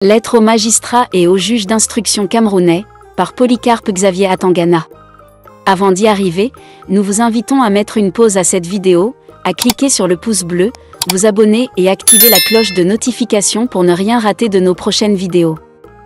Lettre aux magistrats et aux juges d'instruction camerounais, par Polycarpe Xavier Atangana. Avant d'y arriver, nous vous invitons à mettre une pause à cette vidéo, à cliquer sur le pouce bleu, vous abonner et activer la cloche de notification pour ne rien rater de nos prochaines vidéos.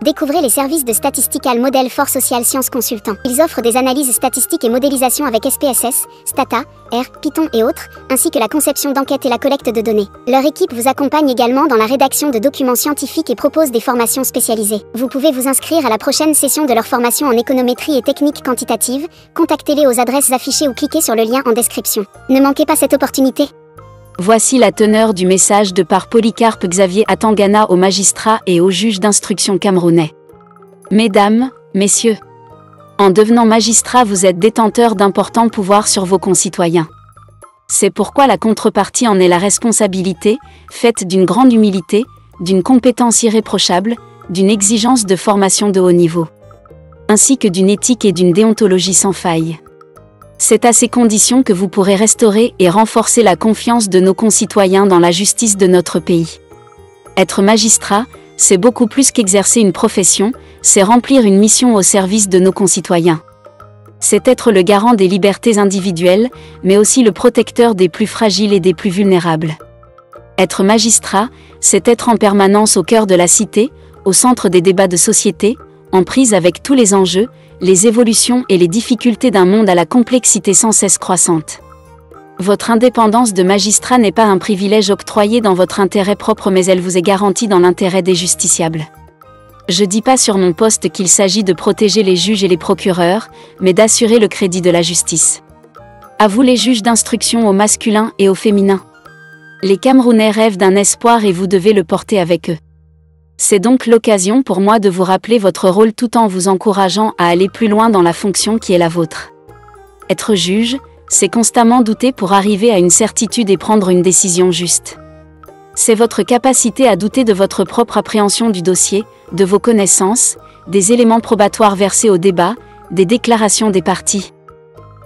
Découvrez les services de Statistical Model for Social Sciences Consultants. Ils offrent des analyses statistiques et modélisation avec SPSS, Stata, R, Python et autres, ainsi que la conception d'enquêtes et la collecte de données. Leur équipe vous accompagne également dans la rédaction de documents scientifiques et propose des formations spécialisées. Vous pouvez vous inscrire à la prochaine session de leur formation en économétrie et techniques quantitatives. Contactez-les aux adresses affichées ou cliquez sur le lien en description. Ne manquez pas cette opportunité. Voici la teneur du message de par Polycarpe Xavier Atangana aux magistrats et aux juges d'instruction camerounais. Mesdames, Messieurs, en devenant magistrat, vous êtes détenteurs d'importants pouvoirs sur vos concitoyens. C'est pourquoi la contrepartie en est la responsabilité, faite d'une grande humilité, d'une compétence irréprochable, d'une exigence de formation de haut niveau, ainsi que d'une éthique et d'une déontologie sans faille. C'est à ces conditions que vous pourrez restaurer et renforcer la confiance de nos concitoyens dans la justice de notre pays. Être magistrat, c'est beaucoup plus qu'exercer une profession, c'est remplir une mission au service de nos concitoyens. C'est être le garant des libertés individuelles, mais aussi le protecteur des plus fragiles et des plus vulnérables. Être magistrat, c'est être en permanence au cœur de la cité, au centre des débats de société, en prise avec tous les enjeux, les évolutions et les difficultés d'un monde à la complexité sans cesse croissante. Votre indépendance de magistrat n'est pas un privilège octroyé dans votre intérêt propre, mais elle vous est garantie dans l'intérêt des justiciables. Je dis pas sur mon poste qu'il s'agit de protéger les juges et les procureurs, mais d'assurer le crédit de la justice. À vous les juges d'instruction au masculin et au féminin. Les Camerounais rêvent d'un espoir et vous devez le porter avec eux. C'est donc l'occasion pour moi de vous rappeler votre rôle tout en vous encourageant à aller plus loin dans la fonction qui est la vôtre. Être juge, c'est constamment douter pour arriver à une certitude et prendre une décision juste. C'est votre capacité à douter de votre propre appréhension du dossier, de vos connaissances, des éléments probatoires versés au débat, des déclarations des parties.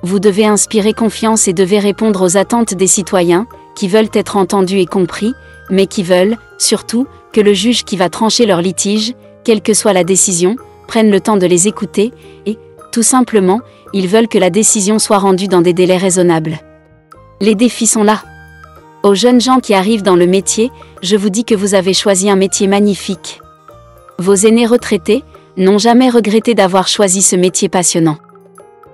Vous devez inspirer confiance et devez répondre aux attentes des citoyens, qui veulent être entendus et compris, mais qui veulent, surtout, que le juge qui va trancher leur litige, quelle que soit la décision, prenne le temps de les écouter, et, tout simplement, ils veulent que la décision soit rendue dans des délais raisonnables. Les défis sont là. Aux jeunes gens qui arrivent dans le métier, je vous dis que vous avez choisi un métier magnifique. Vos aînés retraités n'ont jamais regretté d'avoir choisi ce métier passionnant.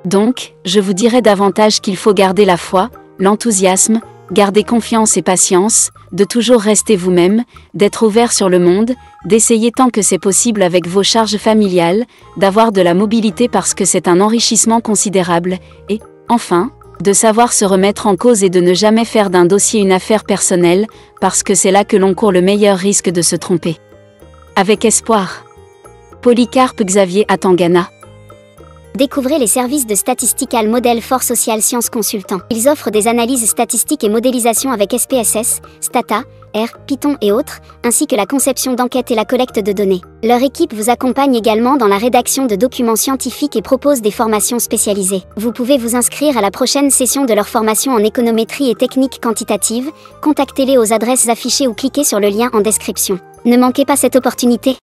Donc, je vous dirais davantage qu'il faut garder la foi, l'enthousiasme, garder confiance et patience, de toujours rester vous-même, d'être ouvert sur le monde, d'essayer tant que c'est possible avec vos charges familiales, d'avoir de la mobilité parce que c'est un enrichissement considérable, et, enfin, de savoir se remettre en cause et de ne jamais faire d'un dossier une affaire personnelle, parce que c'est là que l'on court le meilleur risque de se tromper. Avec espoir. Polycarpe Xavier Atangana. Découvrez les services de Statistical Model for Social Sciences Consultants. Ils offrent des analyses statistiques et modélisation avec SPSS, Stata, R, Python et autres, ainsi que la conception d'enquêtes et la collecte de données. Leur équipe vous accompagne également dans la rédaction de documents scientifiques et propose des formations spécialisées. Vous pouvez vous inscrire à la prochaine session de leur formation en économétrie et techniques quantitatives. Contactez-les aux adresses affichées ou cliquez sur le lien en description. Ne manquez pas cette opportunité.